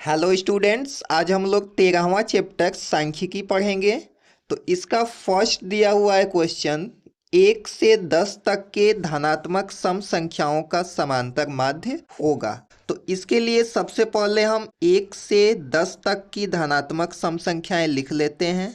Hello students, आज हम लोग 13वां चैप्टर सांख्यिकी पढ़ेंगे। तो इसका फर्स्ट दिया हुआ है क्वेश्चन, 1 से 10 तक के धनात्मक सम संख्याओं का समांतर माध्य होगा। तो इसके लिए सबसे पहले हम 1 से 10 तक की धनात्मक सम संख्याएं लिख लेते हैं।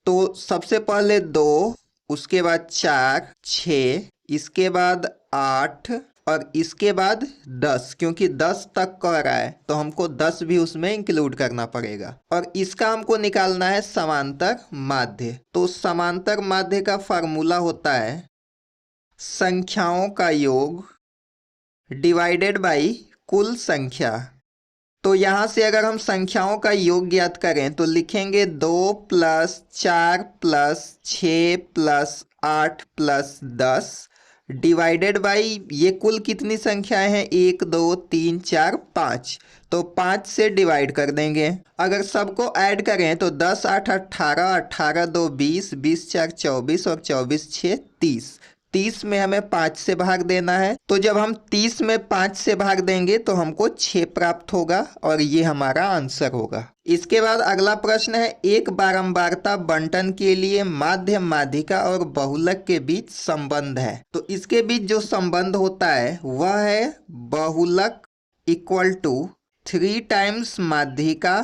तो सबसे पहले 2, उसके बाद 4, 6, इसके बाद 8 और इसके बाद 10, क्योंकि 10 तक कह रहा है तो हमको 10 भी उसमें इंक्लूड करना पड़ेगा। और इसका हमको निकालना है समांतर माध्य। तो समांतर माध्य का फार्मूला होता है संख्याओं का योग डिवाइडेड बाई कुल संख्या। तो यहाँ से अगर हम संख्याओं का योग ज्ञात करें तो लिखेंगे 2 + 4 + 6 + 8 + 10 डिवाइडेड बाई ये कुल कितनी संख्याएं हैं, 1 2 3 4 5। तो 5 से डिवाइड कर देंगे। अगर सबको ऐड करें तो 10 8 18, 18 2 20, 20 4 24 और 24 6 30। 30 में हमें 5 से भाग देना है। तो जब हम 30 में 5 से भाग देंगे तो हमको 6 प्राप्त होगा और ये हमारा आंसर होगा। इसके बाद अगला प्रश्न है, एक बारंबारता बंटन के लिए माध्य, माध्यिका और बहुलक के बीच संबंध है। तो इसके बीच जो संबंध होता है वह है बहुलक = 3 टाइम्स माध्यिका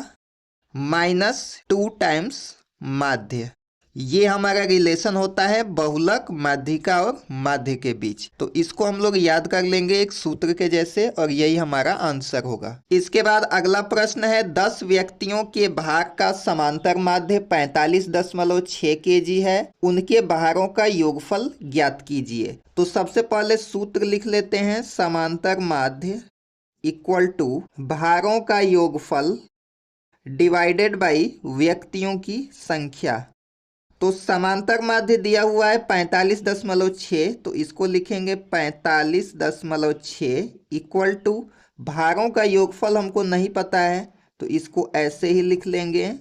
-2 टाइम्स माध्य। ये हमारा रिलेशन होता है बहुलक, माध्यिका और माध्य के बीच। तो इसको हम लोग याद कर लेंगे एक सूत्र के जैसे और यही हमारा आंसर होगा। इसके बाद अगला प्रश्न है, 10 व्यक्तियों के भार का समांतर माध्य 45.6 kg है। उनके भारों का योगफल ज्ञात कीजिए। तो सबसे पहले सूत्र लिख लेते हैं, समांतर माध्य = भारों का योगफल डिवाइडेड बाई व्यक्तियों की संख्या। तो समांतर माध्य दिया हुआ है 45.6, तो इसको लिखेंगे 45.6 = भारों का योगफल हमको नहीं पता है तो इसको ऐसे ही लिख लेंगे,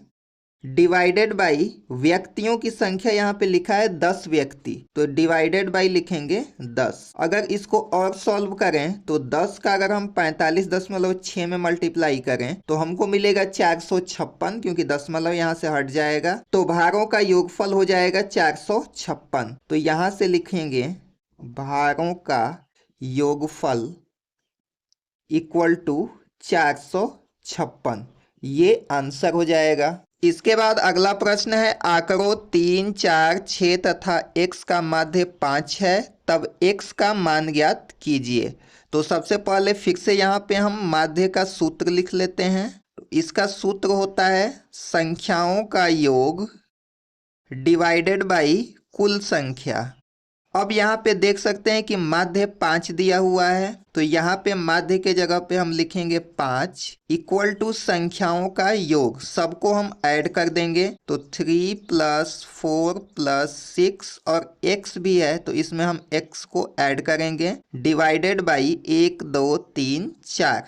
डिवाइडेड बाई व्यक्तियों की संख्या यहाँ पे लिखा है 10 व्यक्ति, तो डिवाइडेड बाई लिखेंगे 10। अगर इसको और सॉल्व करें तो 10 का अगर हम 45.6 में मल्टीप्लाई करें तो हमको मिलेगा 456, क्योंकि दशमलव यहाँ से हट जाएगा। तो भारों का योगफल हो जाएगा 456। तो यहाँ से लिखेंगे भारों का योगफल = 456। ये आंसर हो जाएगा। इसके बाद अगला प्रश्न है, आंकड़ों 3 4 6 तथा x का माध्य 5 है, तब x का मान ज्ञात कीजिए। तो सबसे पहले फिर से यहाँ पे हम माध्य का सूत्र लिख लेते हैं। तो इसका सूत्र होता है संख्याओं का योग डिवाइडेड बाई कुल संख्या। अब यहाँ पे देख सकते हैं कि माध्य 5 दिया हुआ है, तो यहाँ पे माध्य के जगह पे हम लिखेंगे 5 = संख्याओं का योग। सबको हम ऐड कर देंगे तो 3 + 4 + 6 और x भी है तो इसमें हम x को ऐड करेंगे, डिवाइडेड बाई 1 2 3 4।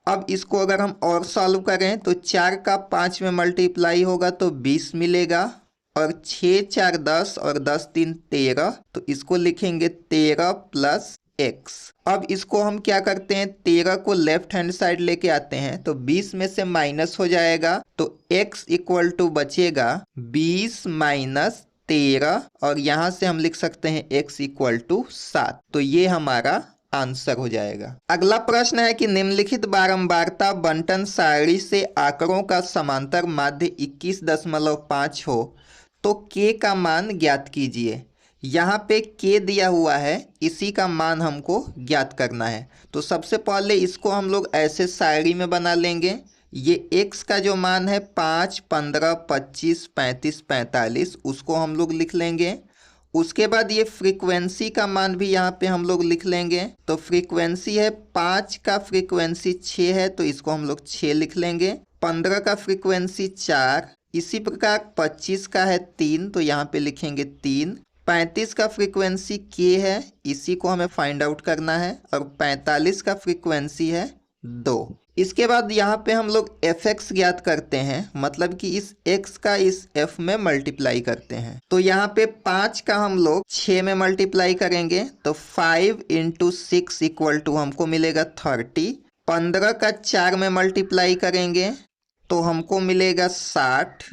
अब इसको अगर हम और सॉल्व करें तो 4 का 5 में मल्टीप्लाई होगा तो 20 मिलेगा और 6 4 10 और 10 3 13, तो इसको लिखेंगे 13 + x। अब इसको हम क्या करते हैं, 13 को लेफ्ट हैंड साइड लेके आते हैं तो 20 में से माइनस हो जाएगा तो x = बचेगा 20 - 13 और यहाँ से हम लिख सकते हैं x = 7। तो ये हमारा आंसर हो जाएगा। अगला प्रश्न है कि निम्नलिखित बारंबारता बंटन सारणी से आंकड़ों का समांतर माध्य 21.5 हो तो k का मान ज्ञात कीजिए। यहाँ पे k दिया हुआ है, इसी का मान हमको ज्ञात करना है। तो सबसे पहले इसको हम लोग ऐसे सारणी में बना लेंगे। ये x का जो मान है 5 15 25 35 45, उसको हम लोग लिख लेंगे। उसके बाद ये फ्रीक्वेंसी का मान भी यहाँ पे हम लोग लिख लेंगे। तो फ्रीक्वेंसी है 5 का फ्रीक्वेंसी 6 है तो इसको हम लोग 6 लिख लेंगे। 15 का फ्रीक्वेंसी 4, इसी प्रकार 25 का है 3 तो यहाँ पे लिखेंगे 3। 35 का फ्रीक्वेंसी k है, इसी को हमें फाइंड आउट करना है और 45 का फ्रीक्वेंसी है 2। इसके बाद यहाँ पे हम लोग fx ज्ञात करते हैं, मतलब कि इस x का इस f में मल्टीप्लाई करते हैं। तो यहाँ पे 5 का हम लोग 6 में मल्टीप्लाई करेंगे तो 5 × 6 = हमको मिलेगा 30 15 का 4 में मल्टीप्लाई करेंगे तो हमको मिलेगा 60।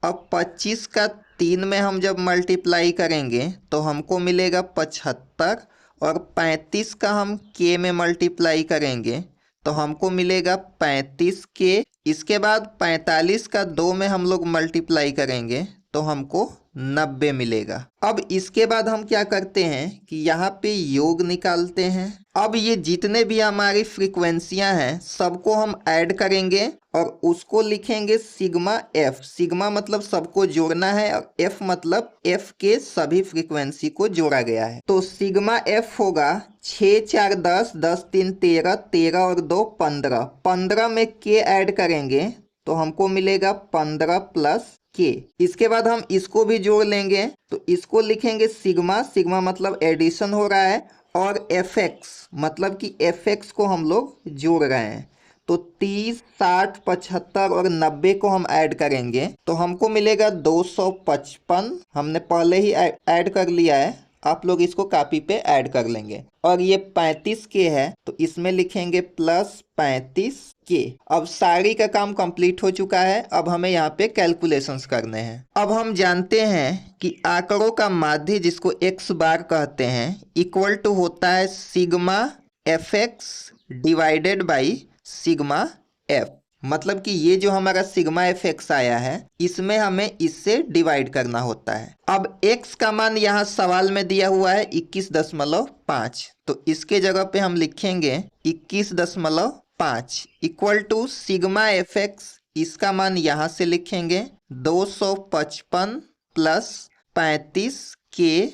अब 25 का 3 में हम जब मल्टीप्लाई करेंगे तो हमको मिलेगा 75। और 35 का हम के में मल्टीप्लाई करेंगे तो हमको मिलेगा 35 के। इसके बाद 45 का 2 में हम लोग मल्टीप्लाई करेंगे तो हमको 90 मिलेगा। अब इसके बाद हम क्या करते हैं कि यहाँ पे योग निकालते हैं। अब ये जितने भी हमारी फ्रीक्वेंसियां हैं सबको हम ऐड करेंगे और उसको लिखेंगे सिग्मा एफ। सिग्मा मतलब सबको जोड़ना है और एफ मतलब एफ के सभी फ्रीक्वेंसी को जोड़ा गया है। तो सिग्मा एफ होगा 6 4 10, 10 3 13, 13 और 2 15। 15 में के ऐड करेंगे तो हमको मिलेगा 15 प्लस के। इसके बाद हम इसको भी जोड़ लेंगे तो इसको लिखेंगे सिग्मा। सिग्मा मतलब एडिशन हो रहा है और एफ एक्स मतलब कि एफ एक्स को हम लोग जोड़ रहे हैं। तो 30, 60, 75 और 90 को हम ऐड करेंगे तो हमको मिलेगा 255। हमने पहले ही ऐड कर लिया है, आप लोग इसको कॉपी पे ऐड कर लेंगे। और ये 35 के है तो इसमें लिखेंगे प्लस 35 के। अब सारी का काम कंप्लीट हो चुका है। अब हमें यहाँ पे कैलकुलेशंस करने हैं। अब हम जानते हैं कि आंकड़ों का माध्य जिसको एक्स बार कहते हैं इक्वल टू होता है sigma F X divided by sigma F. मतलब कि ये जो हमारा सिग्मा एफ एक्स आया है इसमें हमें इससे डिवाइड करना होता है। अब x का मान यहाँ सवाल में दिया हुआ है 21.5, तो इसके जगह पे हम लिखेंगे 21.5 equal to sigma F X. इसका मान यहाँ से लिखेंगे 255 प्लस 35 के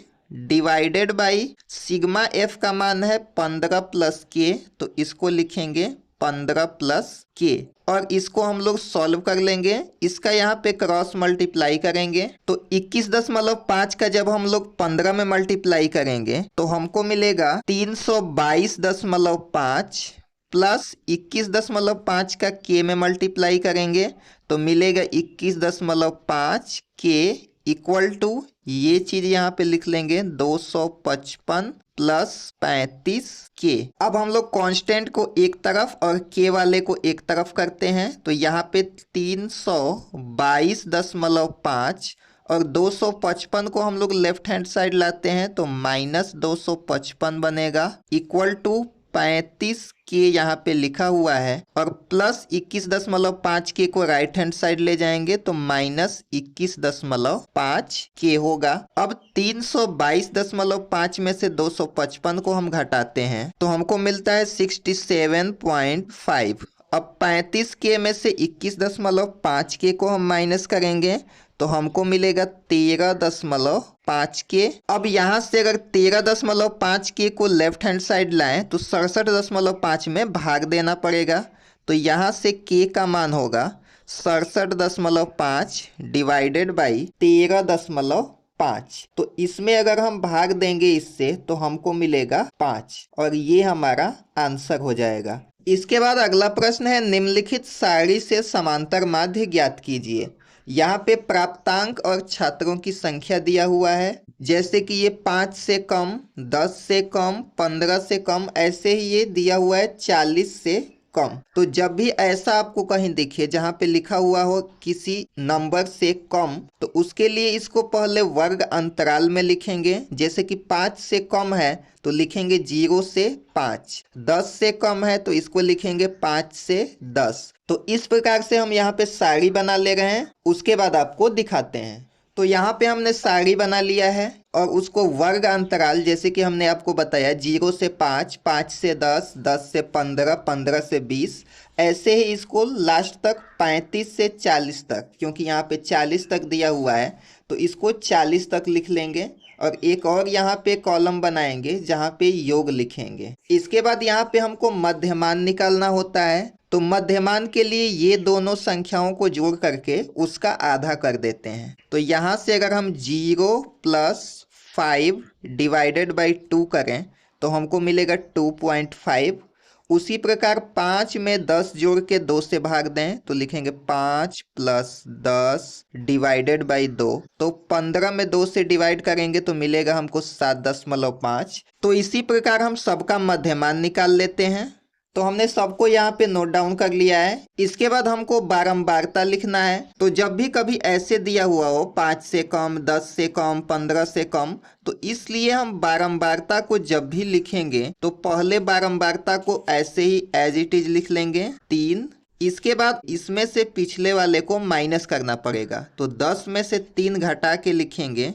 डिवाइडेड बाई सिग्मा एफ का मान है 15 प्लस के, तो इसको लिखेंगे 15 प्लस के। और इसको हम लोग सॉल्व कर लेंगे। इसका यहाँ पे क्रॉस मल्टीप्लाई करेंगे तो 21.5 का जब हम लोग 15 में मल्टीप्लाई करेंगे तो हमको मिलेगा 322.5 प्लस 21.5 का के में मल्टीप्लाई करेंगे तो मिलेगा 21.5 के इक्वल टू ये चीज यहाँ पे लिख लेंगे 255 प्लस 35 के। अब हम लोग कांस्टेंट को एक तरफ और के वाले को एक तरफ करते हैं तो यहाँ पे 322.5 और 255 को हम लोग लेफ्ट हैंड साइड लाते हैं तो माइनस 255 बनेगा इक्वल टू 35 के यहाँ पे लिखा हुआ है और प्लस 21.5 के को राइट हैंड साइड ले जाएंगे तो माइनस 21.5 के होगा। अब 322.5 में से 255 को हम घटाते हैं तो हमको मिलता है 67.5। अब 35 के में से 21.5 के को हम माइनस करेंगे तो हमको मिलेगा 13.5 के। अब यहाँ से अगर 13.5 के को लेफ्ट हैंड साइड लाएं तो 67.5 में भाग देना पड़ेगा तो यहाँ से के का मान होगा 67.5 डिवाइडेड बाई 13.5। तो इसमें अगर हम भाग देंगे इससे तो हमको मिलेगा 5 और ये हमारा आंसर हो जाएगा। इसके बाद अगला प्रश्न है निम्नलिखित सारणी से समांतर माध्य ज्ञात कीजिए। यहाँ पे प्राप्तांक और छात्रों की संख्या दिया हुआ है, जैसे कि ये 5 से कम, 10 से कम, 15 से कम, ऐसे ही ये दिया हुआ है 40 से कम। तो जब भी ऐसा आपको कहीं दिखे जहाँ पे लिखा हुआ हो किसी नंबर से कम तो उसके लिए इसको पहले वर्ग अंतराल में लिखेंगे। जैसे कि 5 से कम है तो लिखेंगे 0 से 5, 10 से कम है तो इसको लिखेंगे 5 से 10। तो इस प्रकार से हम यहाँ पे सारणी बना ले रहे हैं, उसके बाद आपको दिखाते हैं। तो यहाँ पे हमने सारणी बना लिया है और उसको वर्ग अंतराल जैसे कि हमने आपको बताया 0 से 5, 5 से 10, 10 से 15, 15 से 20, ऐसे ही इसको लास्ट तक 35 से 40 तक, क्योंकि यहाँ पे 40 तक दिया हुआ है तो इसको 40 तक लिख लेंगे और एक और यहाँ पे कॉलम बनाएंगे जहाँ पे योग लिखेंगे। इसके बाद यहाँ पे हमको मध्यमान निकालना होता है तो मध्यमान के लिए ये दोनों संख्याओं को जोड़ करके उसका आधा कर देते हैं। तो यहाँ से अगर हम 0 प्लस 5 डिवाइडेड बाई 2 करें तो हमको मिलेगा 2.5। उसी प्रकार 5 में 10 जोड़ के 2 से भाग दें तो लिखेंगे 5 प्लस 10 डिवाइडेड बाई 2। तो 15 में 2 से डिवाइड करेंगे तो मिलेगा हमको 7.5। तो इसी प्रकार हम सबका मध्यमान निकाल लेते हैं। तो हमने सबको यहाँ पे नोट डाउन कर लिया है। इसके बाद हमको बारंबारता लिखना है। तो जब भी कभी ऐसे दिया हुआ हो 5 से कम, 10 से कम, 15 से कम, तो इसलिए हम बारंबारता को जब भी लिखेंगे तो पहले बारंबारता को ऐसे ही एज इट इज लिख लेंगे 3। इसके बाद इसमें से पिछले वाले को माइनस करना पड़ेगा। तो 10 में से 3 घटा के लिखेंगे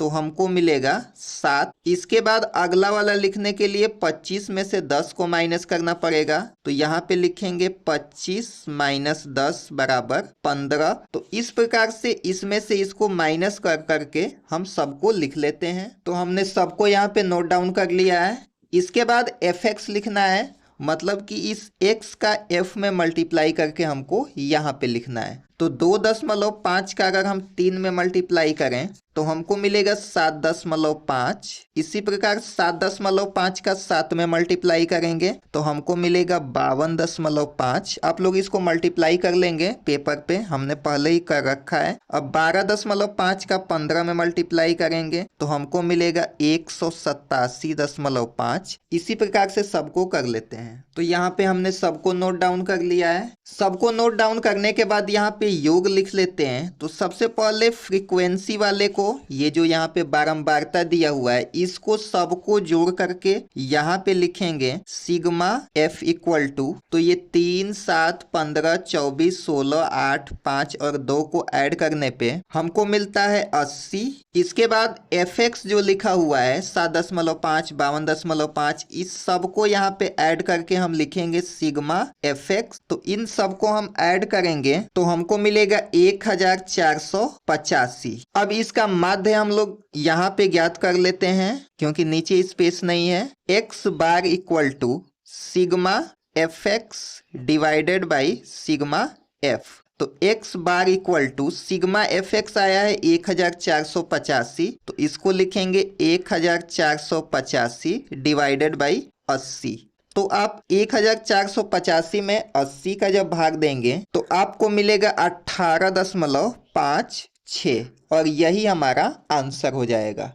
तो हमको मिलेगा 7। इसके बाद अगला वाला लिखने के लिए 25 में से 10 को माइनस करना पड़ेगा। तो यहाँ पे लिखेंगे 25 माइनस 10 बराबर 15। तो इस प्रकार से इसमें से इसको माइनस कर करके हम सबको लिख लेते हैं। तो हमने सबको यहाँ पे नोट डाउन कर लिया है। इसके बाद fx लिखना है, मतलब कि इस x का f में मल्टीप्लाई करके हमको यहाँ पे लिखना है। तो 2.5 का अगर हम 3 में मल्टीप्लाई करें तो हमको मिलेगा 7.5। इसी प्रकार 7.5 का 7 में मल्टीप्लाई करेंगे तो हमको मिलेगा 52.5। आप लोग इसको मल्टीप्लाई कर लेंगे पेपर पे, हमने पहले ही कर रखा है। अब 12.5 का 15 में मल्टीप्लाई करेंगे तो हमको मिलेगा 187.5। इसी प्रकार से सबको कर लेते हैं। तो यहाँ पे हमने सबको नोट डाउन कर लिया है। सबको नोट डाउन करने के बाद यहाँ पे योग लिख लेते हैं। तो सबसे पहले फ्रीक्वेंसी वाले को, ये जो यहाँ पे बारंबारता दिया हुआ है, इसको सबको जोड़ करके यहाँ पे लिखेंगे सिग्मा एफ इक्वल टू, तो ये 3, 7, 15, 24, 16, 8, 5 और 2 को ऐड करने पे हमको मिलता है 80। इसके बाद एफ एक्स जो लिखा हुआ है 7.5, 52.5, इस सबको यहाँ पे ऐड करके हम लिखेंगे सिग्मा एफ एक्स। तो इन सबको हम ऐड करेंगे तो हमको मिलेगा 1485। अब इसका माध्य हम लोग यहाँ पे ज्ञात कर लेते हैं क्योंकि नीचे स्पेस नहीं है। x bar equal to sigma F X divided by sigma F. तो x bar equal to sigma F X आया है 1485, तो इसको लिखेंगे 1485 डिवाइडेड बाई 80। तो आप 1485 में 80 का जब भाग देंगे तो आपको मिलेगा 18.56 और यही हमारा आंसर हो जाएगा।